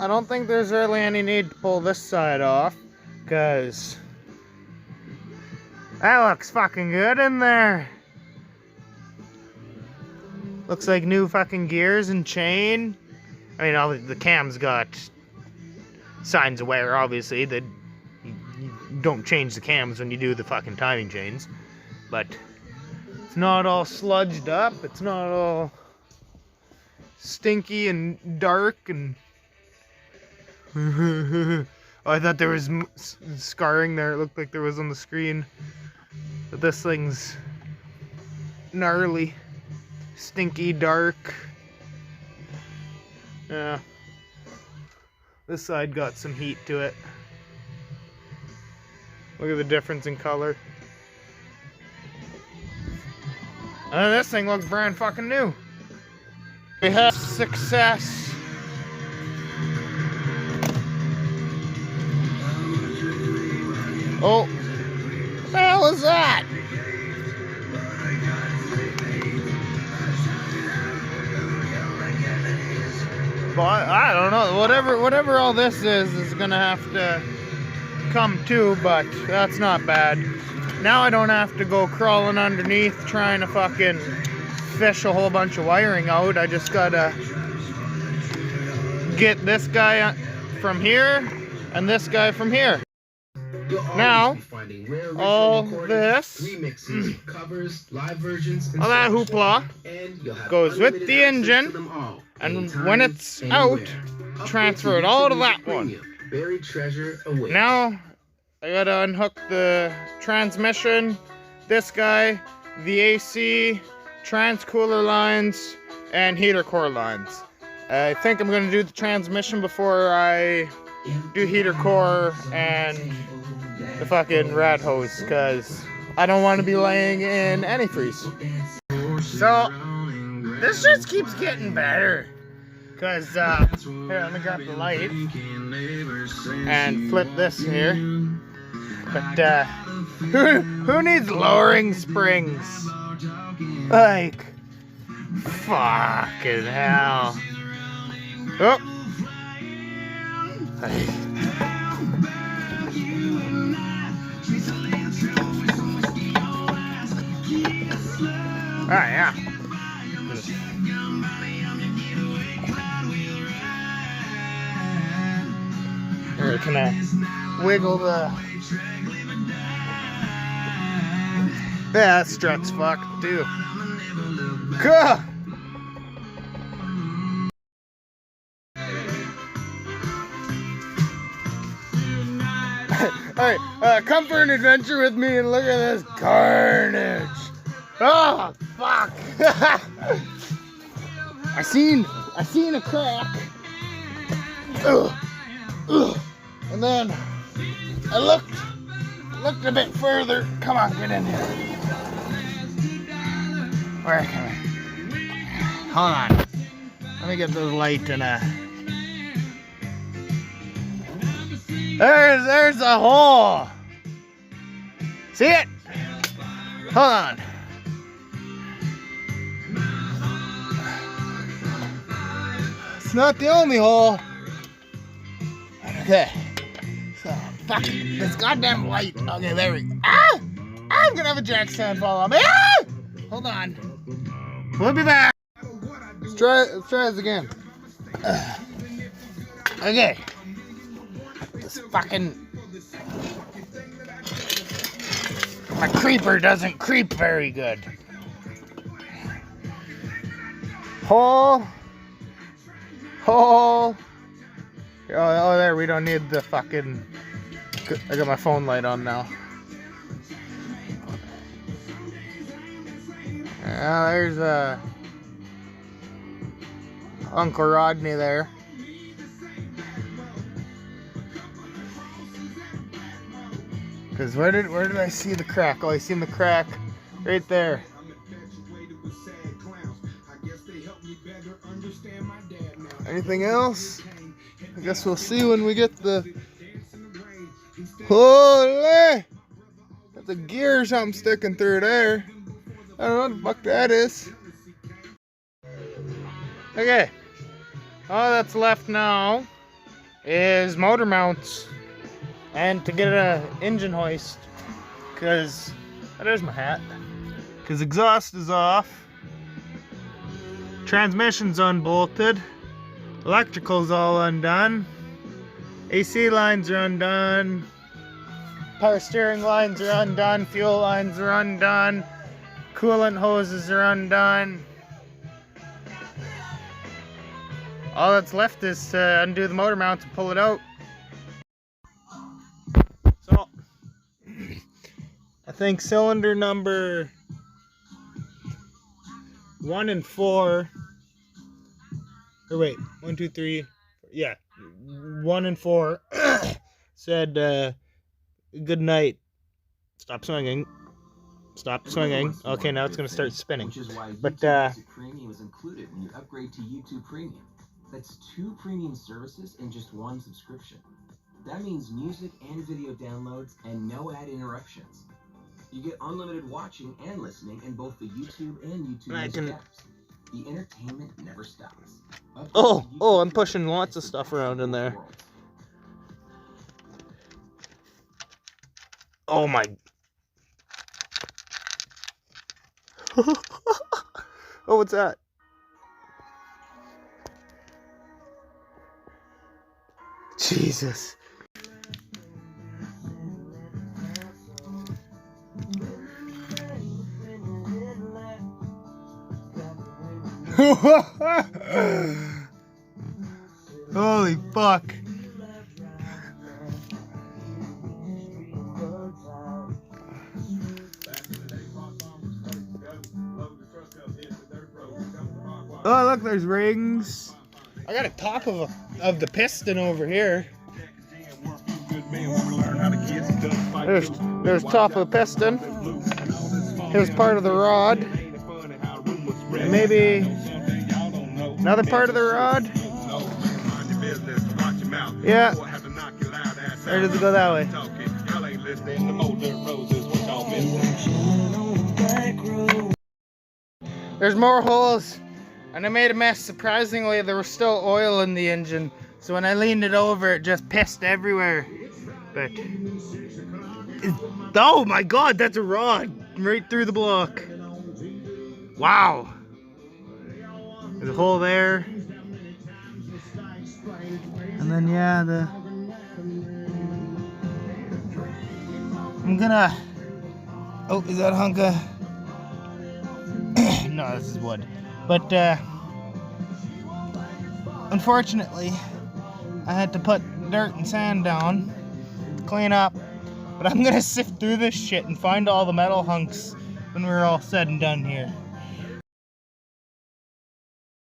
I don't think there's really any need to pull this side off, because that looks fucking good in there. Looks like new fucking gears and chain. I mean, all the cam's got signs of wear, obviously, that you don't change the cams when you do the fucking timing chains. But it's not all sludged up. It's not all stinky and dark and... Oh, I thought there was scarring there. It looked like there was on the screen. But this thing's gnarly, stinky, dark. Yeah. This side got some heat to it. Look at the difference in color. And this thing looks brand fucking new. We have success. Oh, what the hell is that? But I don't know. Whatever all this is gonna have to come to, but that's not bad. Now I don't have to go crawling underneath trying to fucking fish a whole bunch of wiring out. I just gotta get this guy from here and this guy from here. Now, all this, all that hoopla goes with the engine, and when it's out, transfer it all to that one. Now, I gotta unhook the transmission, this guy, the AC, trans-cooler lines, and heater core lines. I think I'm gonna do the transmission before I do heater core and the fucking rad hose, because I don't want to be laying in antifreeze. So, this just keeps getting better. Because, here, let me grab the light and flip this here. But, who needs lowering springs? Like, fucking hell. Oh! Alright, yeah. Here, can I wiggle the... Yeah, that strut's fucked too. Gah! Alright, come for an adventure with me and look at this carnage. Oh, fuck. I seen a crack. Ugh. Ugh. And then I looked a bit further. Come on, get in here. Where can I? Hold on. Let me get the light and There's a hole. See it? Hold on. It's not the only hole. Okay. So, fuck this goddamn light. Okay, there we go. Ah! I'm gonna have a jack stand fall on me. Ah! Hold on. We'll be back. Let's try this again. Okay. This fucking... My creeper doesn't creep very good. Hole. Hole. Oh, there, we don't need the fucking... I got my phone light on now. There's Uncle Rodney there. Cause where did I see the crack? Oh, I seen the crack right there. Anything else? I guess we'll see when we get the... Holy! Got the gear or something sticking through there. I don't know what the fuck that is. Okay. All that's left now is motor mounts and to get an engine hoist, because there's my hat. Because exhaust is off, transmission's unbolted, electrical's all undone, AC lines are undone, power steering lines are undone, fuel lines are undone, coolant hoses are undone. All that's left is to undo the motor mount and pull it out. So, I think cylinder number 1 and 4, or wait, 1, 2, 3, yeah, 1 and 4 said, good night, stop swinging. Stop swinging. Okay, now it's going to start spinning. Which is why but YouTube Premium is included when you upgrade to YouTube Premium. That's 2 premium services in just 1 subscription. That means music and video downloads and no ad interruptions. You get unlimited watching and listening in both the YouTube and YouTube Music apps. The entertainment never stops. Oh, I'm pushing lots of stuff around in there. Oh my. Oh, what's that? Jesus. Holy fuck. Oh, look, there's rings. I got a top of the piston over here. There's top of the piston. Here's part of the rod. And maybe another part of the rod. Yeah. Or does it go that way? There's more holes. And I made a mess. Surprisingly, there was still oil in the engine. So when I leaned it over, it just pissed everywhere. But oh my god, that's a rod right through the block. Wow. There's a hole there. And then yeah, I'm gonna. Oh, is that a hunk of? No, this is wood. But unfortunately, I had to put dirt and sand down to clean up. But I'm gonna sift through this shit and find all the metal hunks when we're all said and done here.